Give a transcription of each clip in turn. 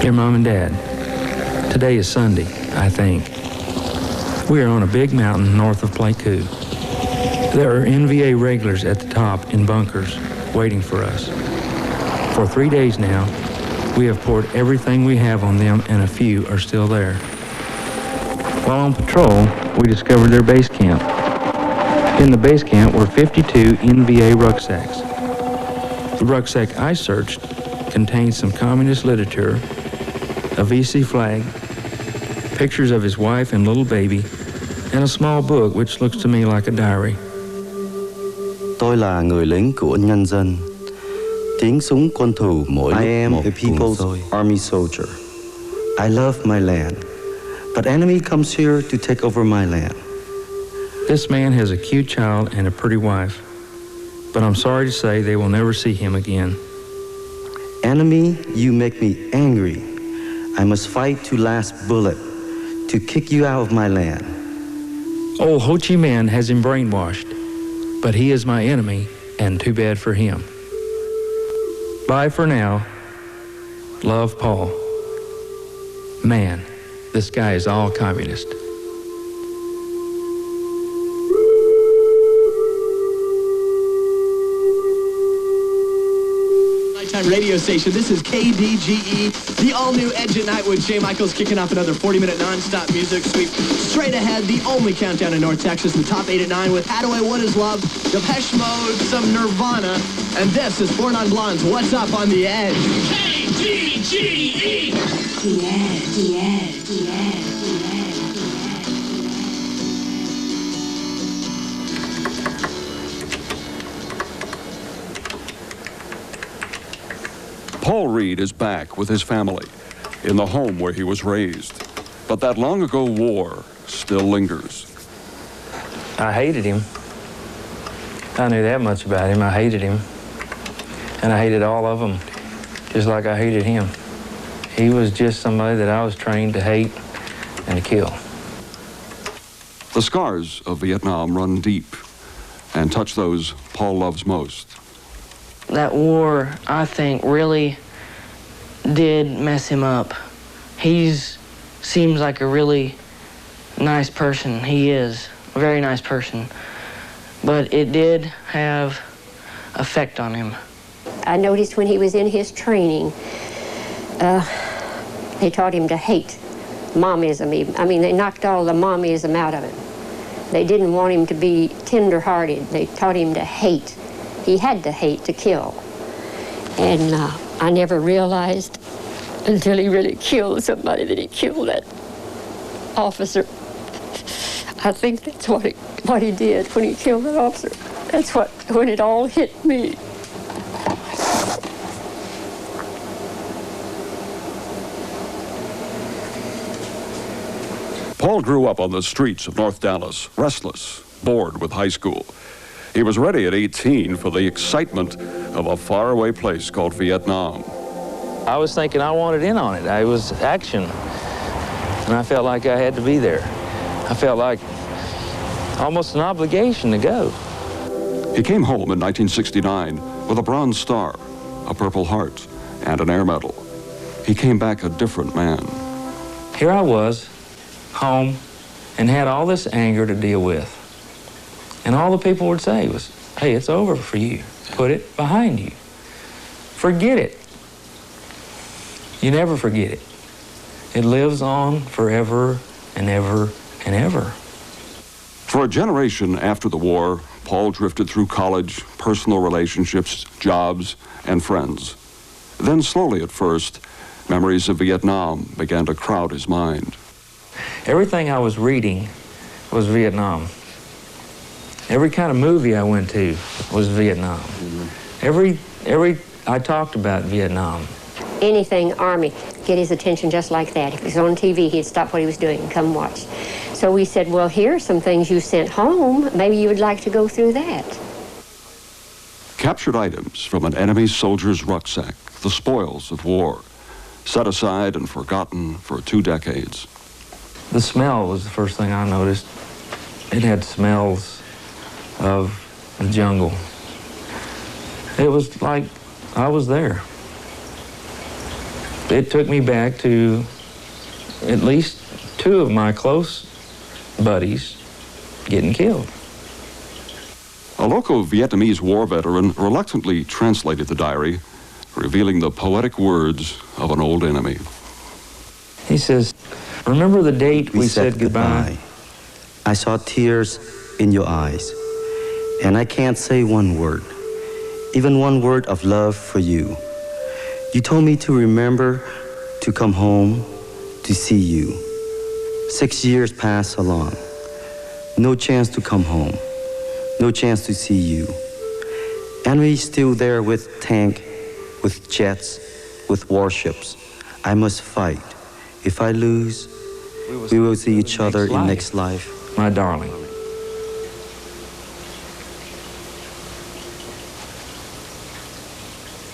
Dear Mom and Dad, today is Sunday, I think. We are on a big mountain north of Pleiku. There are NVA regulars at the top in bunkers waiting for us. For 3 days now, we have poured everything we have on them and a few are still there. While on patrol, we discovered their base camp. In the base camp were 52 NVA rucksacks. The rucksack I searched contained some communist literature, a VC flag, pictures of his wife and little baby, and a small book which looks to me like a diary. Tôi là người lính của nhân dân. Tiếng súng quân thù mỗi lúc một. I am a people's army soldier. I love my land, but enemy comes here to take over my land. This man has a cute child and a pretty wife, but I'm sorry to say they will never see him again. Enemy, you make me angry. I must fight to last bullet to kick you out of my land. Old Ho Chi Minh has him brainwashed, but he is my enemy, and too bad for him. Bye for now. Love, Paul. Man, this guy is all communist. Radio station. This is KDGE, the all-new Edge at Night with Jay Michaels kicking off another 40-minute non-stop music sweep. Straight ahead, the only countdown in North Texas, the top 8 at 9 with Hadaway, What Is Love, Depeche Mode, some Nirvana, and this is Four Non Blondes, What's Up on the Edge. KDGE! The Edge, the Edge, the Edge. Paul Reed is back with his family in the home where he was raised. But that long-ago war still lingers. I hated him. I knew that much about him. I hated him. And I hated all of them, just like I hated him. He was just somebody that I was trained to hate and to kill. The scars of Vietnam run deep and touch those Paul loves most. That war, I think, really did mess him up. Seems like a really nice person. He is a very nice person. But it did have effect on him. I noticed when he was in his training, they taught him to hate momism. I mean, they knocked all the momism out of him. They didn't want him to be tender-hearted. They taught him to hate. He had to hate to kill. And I never realized until he really killed somebody that he killed that officer. I think that's what he did when he killed that officer. That's when it all hit me. Paul grew up on the streets of North Dallas, restless, bored with high school. He was ready at 18 for the excitement of a faraway place called Vietnam. I was thinking I wanted in on it. It was action. And I felt like I had to be there. I felt like almost an obligation to go. He came home in 1969 with a Bronze Star, a Purple Heart, and an Air Medal. He came back a different man. Here I was, home, and had all this anger to deal with. And all the people would say was, hey, it's over for you. Put it behind you. Forget it. You never forget it. It lives on forever and ever and ever. For a generation after the war, Paul drifted through college, personal relationships, jobs, and friends. Then slowly at first, memories of Vietnam began to crowd his mind. Everything I was reading was Vietnam. Every kind of movie I went to was Vietnam. I talked about Vietnam. Anything Army, get his attention just like that. If he was on TV, he'd stop what he was doing and come watch. So we said, well, here are some things you sent home. Maybe you would like to go through that. Captured items from an enemy soldier's rucksack, the spoils of war, set aside and forgotten for 2 decades. The smell was the first thing I noticed. It had smells of the jungle. It was like I was there. It took me back to at least 2 of my close buddies getting killed. A local Vietnamese war veteran reluctantly translated the diary, revealing the poetic words of an old enemy. He says, remember the date we said goodbye? I saw tears in your eyes, and I can't say one word, even one word of love for you. You told me to remember to come home to see you. 6 years passed along. No chance to come home. No chance to see you. Enemy still there with tank, with jets, with warships. I must fight. If I lose, we will see each other in next life. My darling.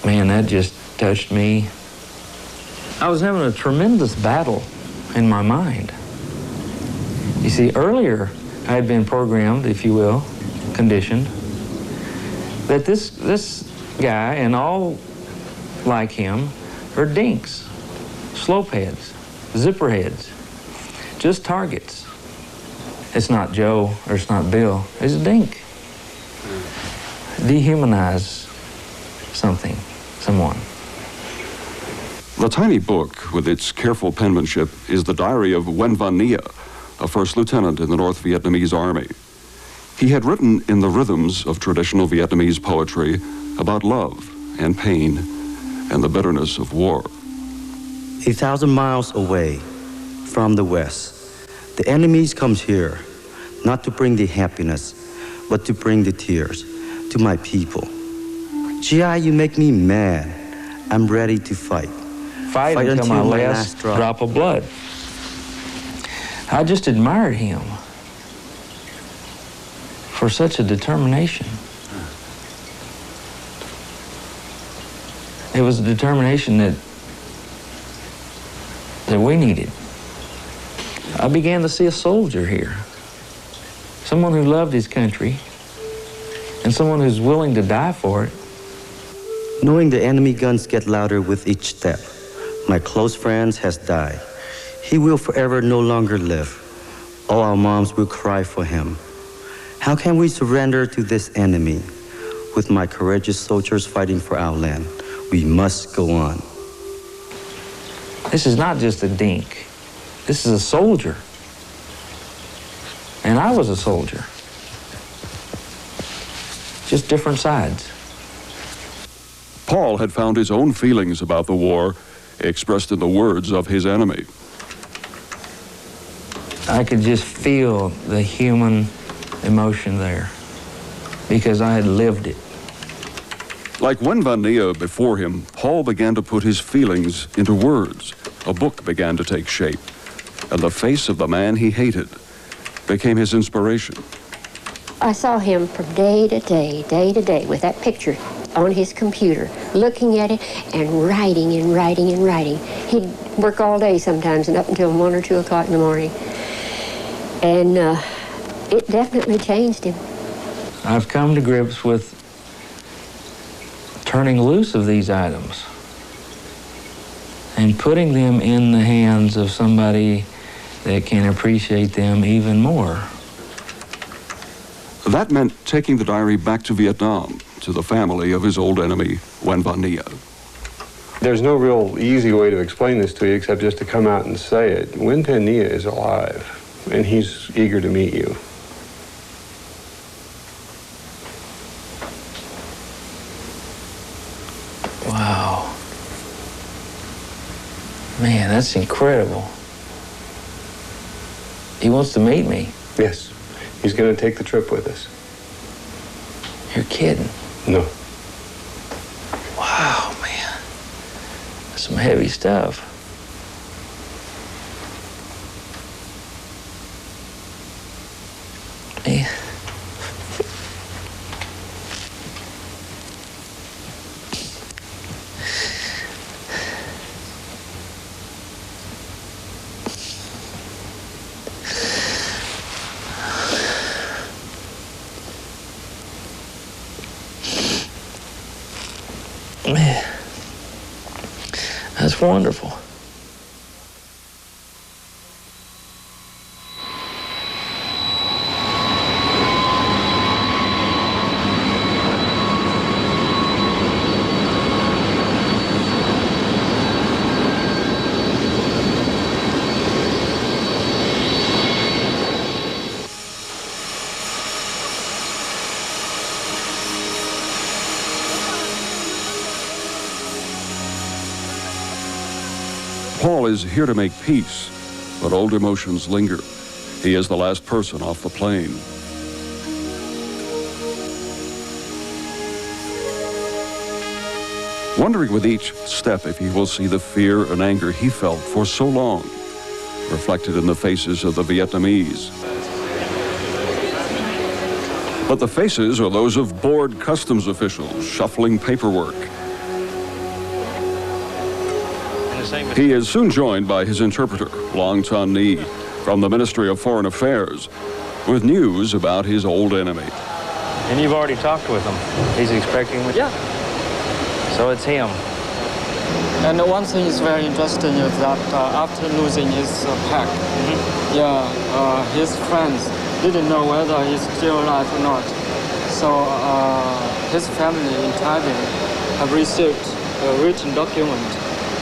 Man, that just touched me. I was having a tremendous battle in my mind. You see, earlier I had been programmed, if you will, conditioned, that this guy and all like him are dinks, slopeheads, zipperheads, just targets. It's not Joe or it's not Bill, it's a dink. Dehumanize something, someone. The tiny book, with its careful penmanship, is the diary of Nguyen Van Nia, a first lieutenant in the North Vietnamese Army. He had written in the rhythms of traditional Vietnamese poetry about love and pain and the bitterness of war. 1,000 miles away from the west, the enemies comes here, not to bring the happiness, but to bring the tears to my people. GI, you make me mad. I'm ready to fight. Fight until my last drop of blood. I just admired him for such a determination. It was a determination that we needed. I began to see a soldier here, someone who loved his country, and someone who's willing to die for it. Knowing the enemy guns get louder with each step, my close friend has died. He will forever no longer live. All our moms will cry for him. How can we surrender to this enemy? With my courageous soldiers fighting for our land, we must go on. This is not just a dink. This is a soldier. And I was a soldier. Just different sides. Paul had found his own feelings about the war expressed in the words of his enemy. I could just feel the human emotion there because I had lived it. Like Nguyen Van Nia before him, Paul began to put his feelings into words. A book began to take shape, and the face of the man he hated became his inspiration. I saw him from day to day, with that picture on his computer, looking at it and writing and writing and writing. He'd work all day sometimes and up until 1 or 2 o'clock in the morning. And it definitely changed him. I've come to grips with turning loose of these items and putting them in the hands of somebody that can appreciate them even more. That meant taking the diary back to Vietnam, to the family of his old enemy, Nguyen Van Nia. There's no real easy way to explain this to you except just to come out and say it. Nguyen Van Nia is alive, and he's eager to meet you. Wow. Man, that's incredible. He wants to meet me. Yes. He's going to take the trip with us. You're kidding. No. Wow, man. That's some heavy stuff. Man. That's wonderful. Paul is here to make peace, but old emotions linger. He is the last person off the plane. Wondering with each step if he will see the fear and anger he felt for so long, reflected in the faces of the Vietnamese. But the faces are those of bored customs officials shuffling paperwork. He is soon joined by his interpreter, Long Ton Ni, from the Ministry of Foreign Affairs, with news about his old enemy. And you've already talked with him. He's expecting me? Yeah. So it's him. And one thing is very interesting is that after losing his pack, his friends didn't know whether he's still alive or not. So his family in Taipei have received a written document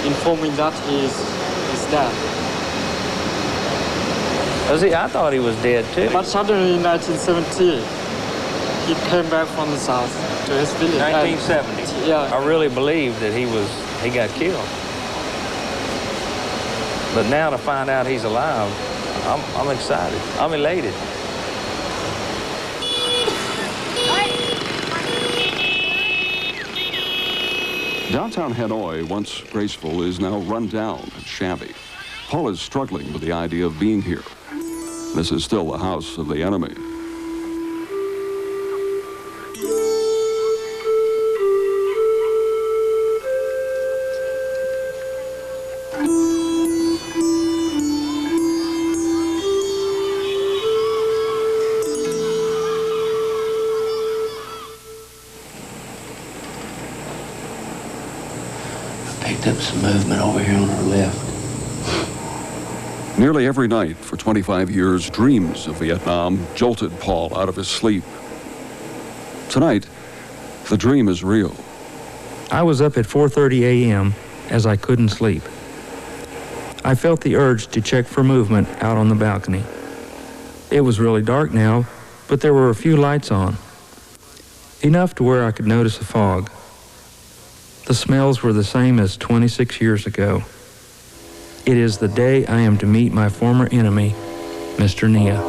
informing that he is dead. Was he? I thought he was dead too. But suddenly in 1970, he came back from the south to his village. 1970? Yeah. I really believed that he got killed. But now to find out he's alive, I'm excited. I'm elated. Downtown Hanoi, once graceful, is now run down and shabby. Paul is struggling with the idea of being here. This is still the house of the enemy. Picked up some movement over here on our left. Nearly every night for 25 years, dreams of Vietnam jolted Paul out of his sleep. Tonight, the dream is real. I was up at 4:30 a.m. as I couldn't sleep. I felt the urge to check for movement out on the balcony. It was really dark now, but there were a few lights on. Enough to where I could notice a fog. The smells were the same as 26 years ago. It is the day I am to meet my former enemy, Mr. Nia.